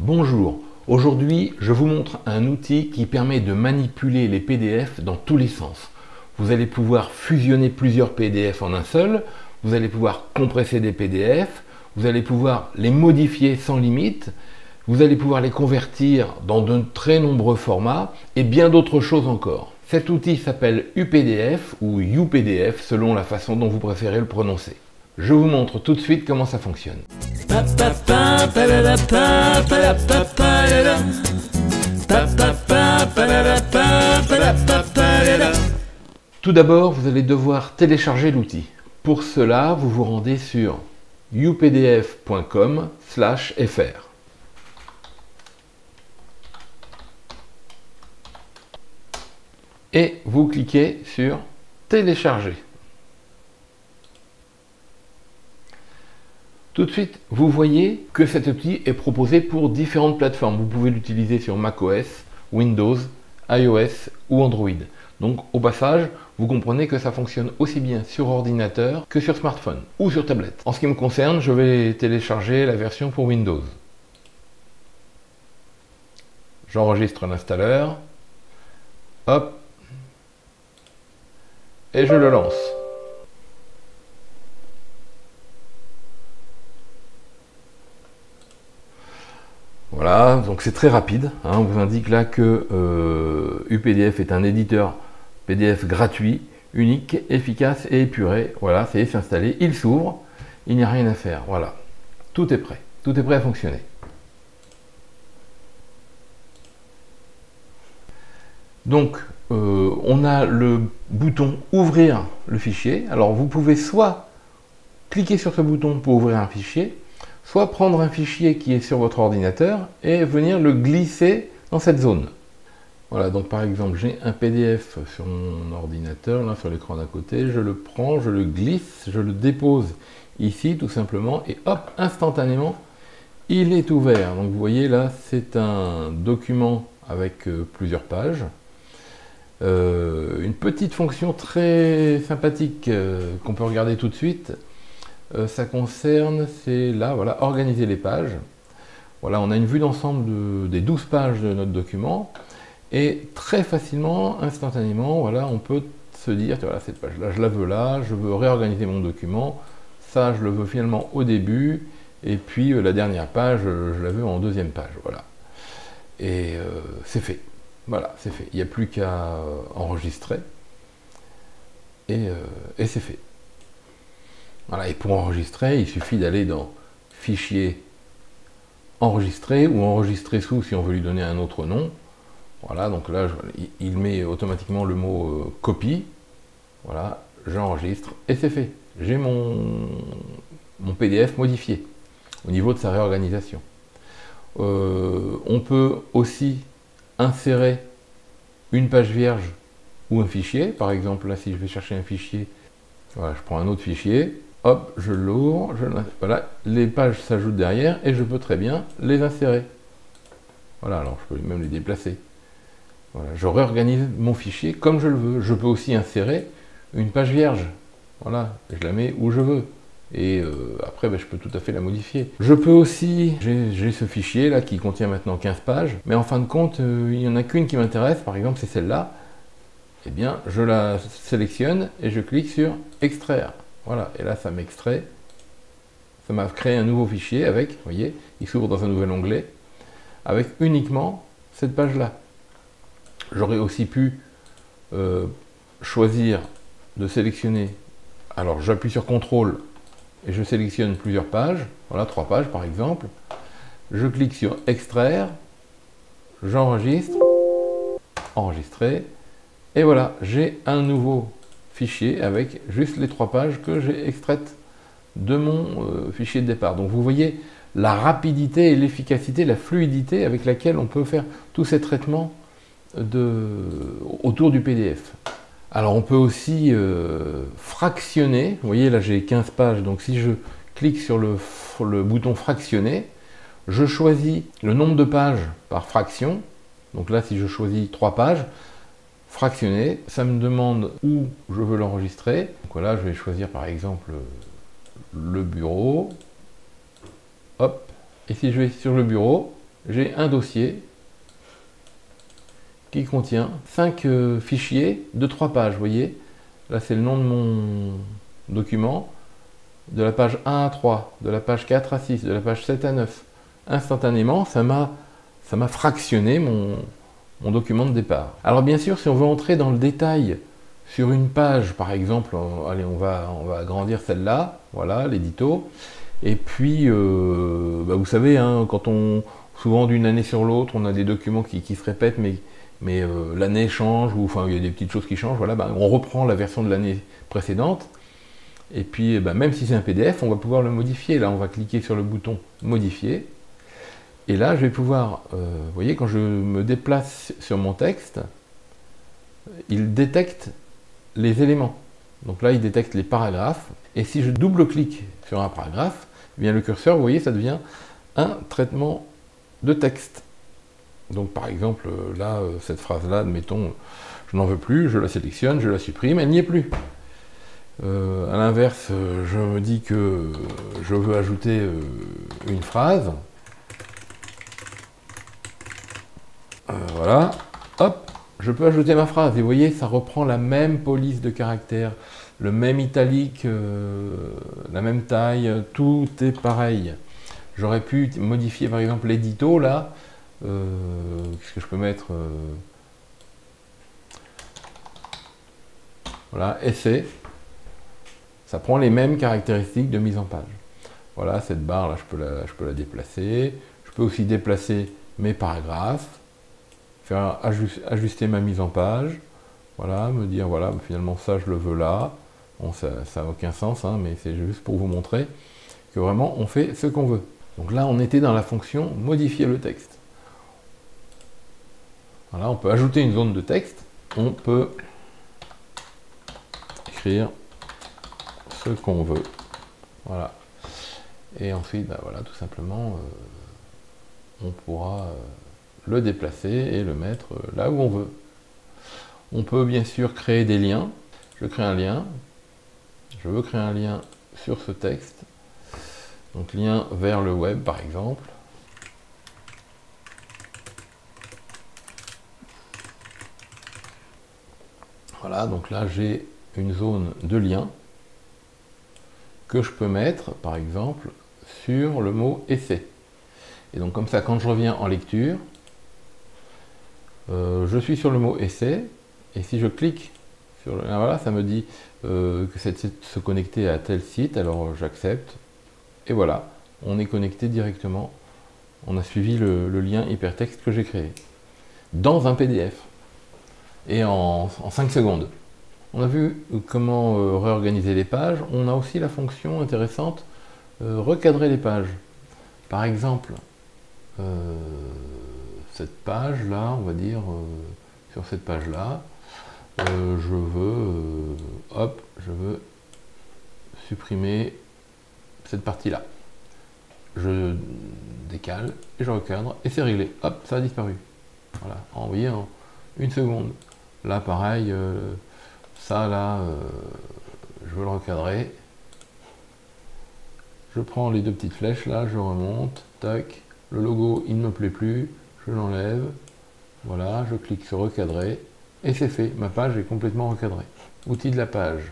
Bonjour, aujourd'hui je vous montre un outil qui permet de manipuler les PDF dans tous les sens. Vous allez pouvoir fusionner plusieurs PDF en un seul, vous allez pouvoir compresser des PDF, vous allez pouvoir les modifier sans limite, vous allez pouvoir les convertir dans de très nombreux formats et bien d'autres choses encore. Cet outil s'appelle UPDF ou UPDF selon la façon dont vous préférez le prononcer. Je vous montre tout de suite comment ça fonctionne. Tout d'abord, vous allez devoir télécharger l'outil. Pour cela, vous vous rendez sur updf.com/fr. Et vous cliquez sur télécharger. Tout de suite, vous voyez que cet outil est proposé pour différentes plateformes. Vous pouvez l'utiliser sur macOS, Windows, iOS ou Android. Donc au passage, vous comprenez que ça fonctionne aussi bien sur ordinateur que sur smartphone ou sur tablette. En ce qui me concerne, je vais télécharger la version pour Windows. J'enregistre l'installeur. Hop. Et je le lance. Voilà, donc c'est très rapide. On vous indique là que UPDF est un éditeur PDF gratuit, unique, efficace et épuré. Voilà, ça y est, c'est installé. Il s'ouvre, il n'y a rien à faire. Voilà, tout est prêt à fonctionner. Donc, on a le bouton ouvrir le fichier. Alors, vous pouvez soit cliquer sur ce bouton pour ouvrir un fichier, soit prendre un fichier qui est sur votre ordinateur et venir le glisser dans cette zone. Voilà, donc par exemple, j'ai un PDF sur mon ordinateur, là sur l'écran d'à côté, je le prends, je le glisse, je le dépose ici tout simplement, et hop, instantanément, il est ouvert. Donc vous voyez là, c'est un document avec plusieurs pages. Une petite fonction très sympathique qu'on peut regarder tout de suite. Ça concerne, c'est là, voilà, organiser les pages. Voilà, on a une vue d'ensemble des 12 pages de notre document. Et très facilement, instantanément, voilà, on peut se dire, voilà, cette page-là, je la veux là, je veux réorganiser mon document. Ça, je le veux finalement au début. Et puis, la dernière page, je la veux en deuxième page. Voilà. Et c'est fait. Voilà, c'est fait. Il n'y a plus qu'à enregistrer. Et c'est fait. Voilà, et pour enregistrer, il suffit d'aller dans Fichier, Enregistrer ou Enregistrer sous si on veut lui donner un autre nom. Voilà, donc là, il met automatiquement le mot copie. Voilà, j'enregistre et c'est fait. J'ai mon PDF modifié au niveau de sa réorganisation. On peut aussi insérer une page vierge ou un fichier. Par exemple, là, si je vais chercher un fichier, voilà, je prends un autre fichier. Hop, je l'ouvre, voilà, les pages s'ajoutent derrière et je peux très bien les insérer. Voilà, alors je peux même les déplacer. Voilà, je réorganise mon fichier comme je le veux. Je peux aussi insérer une page vierge. Voilà, je la mets où je veux. Et après, je peux tout à fait la modifier. Je peux aussi, j'ai ce fichier là qui contient maintenant 15 pages, mais en fin de compte, il n'y en a qu'une qui m'intéresse, par exemple, c'est celle-là. Eh bien, je la sélectionne et je clique sur extraire. Voilà, et là ça m'extrait, ça m'a créé un nouveau fichier avec, vous voyez, il s'ouvre dans un nouvel onglet, avec uniquement cette page-là. J'aurais aussi pu choisir de sélectionner, alors j'appuie sur CTRL et je sélectionne plusieurs pages, voilà, 3 pages par exemple, je clique sur extraire, j'enregistre, enregistrer, et voilà, j'ai un nouveau fichier avec juste les 3 pages que j'ai extraites de mon fichier de départ. Donc vous voyez la rapidité et l'efficacité, la fluidité avec laquelle on peut faire tous ces traitements autour du PDF. Alors on peut aussi fractionner. Vous voyez là j'ai 15 pages, donc si je clique sur le bouton fractionner, je choisis le nombre de pages par fraction. Donc là si je choisis 3 pages, fractionner, ça me demande où je veux l'enregistrer. Donc voilà, je vais choisir par exemple le bureau. Hop. Et si je vais sur le bureau, j'ai un dossier qui contient 5 fichiers de 3 pages, vous voyez. Là, c'est le nom de mon document, de la page 1 à 3, de la page 4 à 6, de la page 7 à 9. Instantanément, ça m'a fractionné mon document de départ. Alors bien sûr, si on veut entrer dans le détail sur une page, par exemple, allez, on va agrandir celle-là, voilà, l'édito, et puis, vous savez, hein, souvent d'une année sur l'autre, on a des documents qui se répètent, mais l'année change, ou enfin, il y a des petites choses qui changent, voilà, on reprend la version de l'année précédente, et puis, même si c'est un PDF, on va pouvoir le modifier. Là, on va cliquer sur le bouton « Modifier », et là, je vais pouvoir, vous voyez, quand je me déplace sur mon texte, il détecte les éléments. Donc là, il détecte les paragraphes, et si je double-clique sur un paragraphe, eh bien le curseur, vous voyez, ça devient un traitement de texte. Donc par exemple, là, cette phrase-là, admettons, je n'en veux plus, je la sélectionne, je la supprime, elle n'y est plus. À l'inverse, je me dis que je veux ajouter une phrase. Voilà, hop, je peux ajouter ma phrase. Et vous voyez, ça reprend la même police de caractères, le même italique, la même taille, tout est pareil. J'aurais pu modifier par exemple l'édito là. Qu'est-ce que je peux mettre voilà, essai. Ça prend les mêmes caractéristiques de mise en page. Voilà, cette barre là, je peux la déplacer. Je peux aussi déplacer mes paragraphes, faire ajuster ma mise en page. Voilà, me dire voilà, finalement ça je le veux là. Bon, ça n'a aucun sens, hein, mais c'est juste pour vous montrer que vraiment on fait ce qu'on veut. Donc là, on était dans la fonction modifier le texte. Voilà, on peut ajouter une zone de texte. On peut écrire ce qu'on veut. Voilà. Et ensuite, voilà, tout simplement, on pourra le déplacer et le mettre là où on veut. On peut bien sûr créer des liens. Je crée un lien. Je veux créer un lien sur ce texte. Donc lien vers le web par exemple. Voilà, donc là j'ai une zone de lien que je peux mettre par exemple sur le mot essai. Et donc comme ça, quand je reviens en lecture, je suis sur le mot essai, et si je clique sur le lien, voilà, ça me dit que c'est de se connecter à tel site, alors j'accepte. Et voilà, on est connecté directement, on a suivi le lien hypertexte que j'ai créé, dans un PDF, et en 5 secondes. On a vu comment réorganiser les pages, on a aussi la fonction intéressante, recadrer les pages. Par exemple, cette page-là, on va dire, sur cette page-là, je veux supprimer cette partie-là. Je décale et je recadre et c'est réglé. Hop, ça a disparu. Voilà, vous voyez, en une seconde. Là, pareil, ça là, je veux le recadrer. Je prends les deux petites flèches là, je remonte, tac. Le logo, il ne me plaît plus, je l'enlève. Voilà, je clique sur recadrer et c'est fait. Ma page est complètement recadrée. Outils de la page.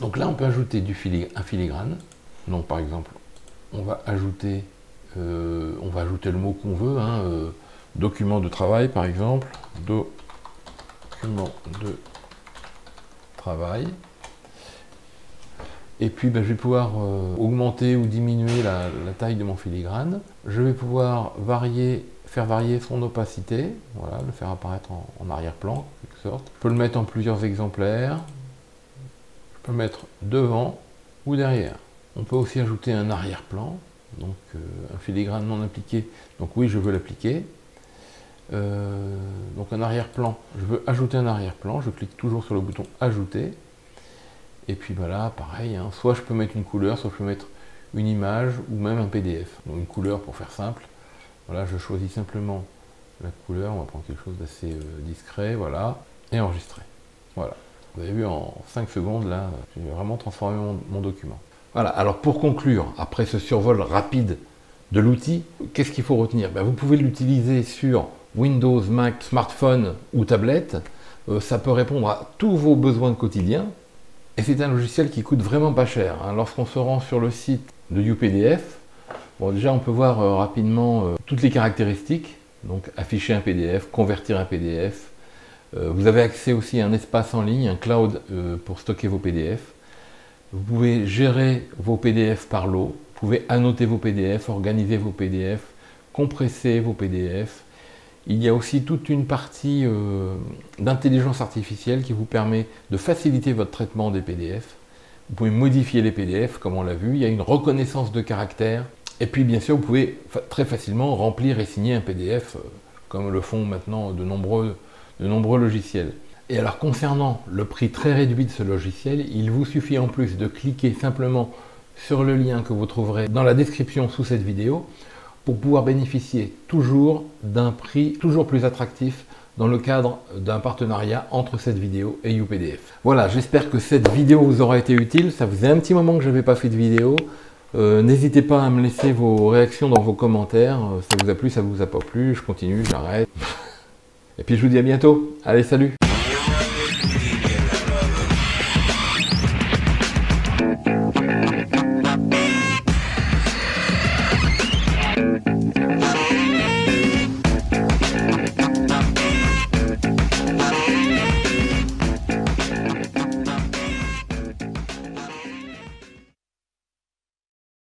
Donc là, on peut ajouter un filigrane. Donc par exemple, on va ajouter le mot qu'on veut, hein, document de travail par exemple, document de travail. Et puis je vais pouvoir augmenter ou diminuer la taille de mon filigrane. Je vais pouvoir faire varier son opacité, voilà, le faire apparaître en arrière-plan, en quelque sorte. Je peux le mettre en plusieurs exemplaires. Je peux le mettre devant ou derrière. On peut aussi ajouter un arrière-plan, donc un filigrane non appliqué. Donc oui, je veux l'appliquer. Donc un arrière-plan, je veux ajouter un arrière-plan, je clique toujours sur le bouton ajouter. Et puis voilà, pareil, hein, soit je peux mettre une couleur, soit je peux mettre une image ou même un PDF. Donc une couleur pour faire simple. Voilà, je choisis simplement la couleur, on va prendre quelque chose d'assez discret, voilà, et enregistrer. Voilà. Vous avez vu, en 5 secondes, là, j'ai vraiment transformé mon document. Voilà, alors pour conclure, après ce survol rapide de l'outil. Qu'est-ce qu'il faut retenir? Vous pouvez l'utiliser sur Windows, Mac, smartphone ou tablette. Ça peut répondre à tous vos besoins quotidiens. Et c'est un logiciel qui coûte vraiment pas cher. Lorsqu'on se rend sur le site de UPDF, déjà on peut voir rapidement toutes les caractéristiques. Donc afficher un PDF, convertir un PDF. Vous avez accès aussi à un espace en ligne, un cloud pour stocker vos PDF. Vous pouvez gérer vos PDF par lot. Vous pouvez annoter vos PDF, organiser vos PDF, compresser vos PDF. Il y a aussi toute une partie d'intelligence artificielle qui vous permet de faciliter votre traitement des PDF. Vous pouvez modifier les PDF, comme on l'a vu. Il y a une reconnaissance de caractère. Et puis, bien sûr, vous pouvez très facilement remplir et signer un PDF, comme le font maintenant de nombreux logiciels. Et alors, concernant le prix très réduit de ce logiciel, il vous suffit en plus de cliquer simplement sur le lien que vous trouverez dans la description sous cette vidéo, pour pouvoir bénéficier toujours d'un prix toujours plus attractif dans le cadre d'un partenariat entre cette vidéo et UPDF. Voilà, j'espère que cette vidéo vous aura été utile. Ça faisait un petit moment que je n'avais pas fait de vidéo. N'hésitez pas à me laisser vos réactions dans vos commentaires. Ça vous a plu, ça vous a pas plu, je continue, j'arrête. Et puis je vous dis à bientôt. Allez, salut!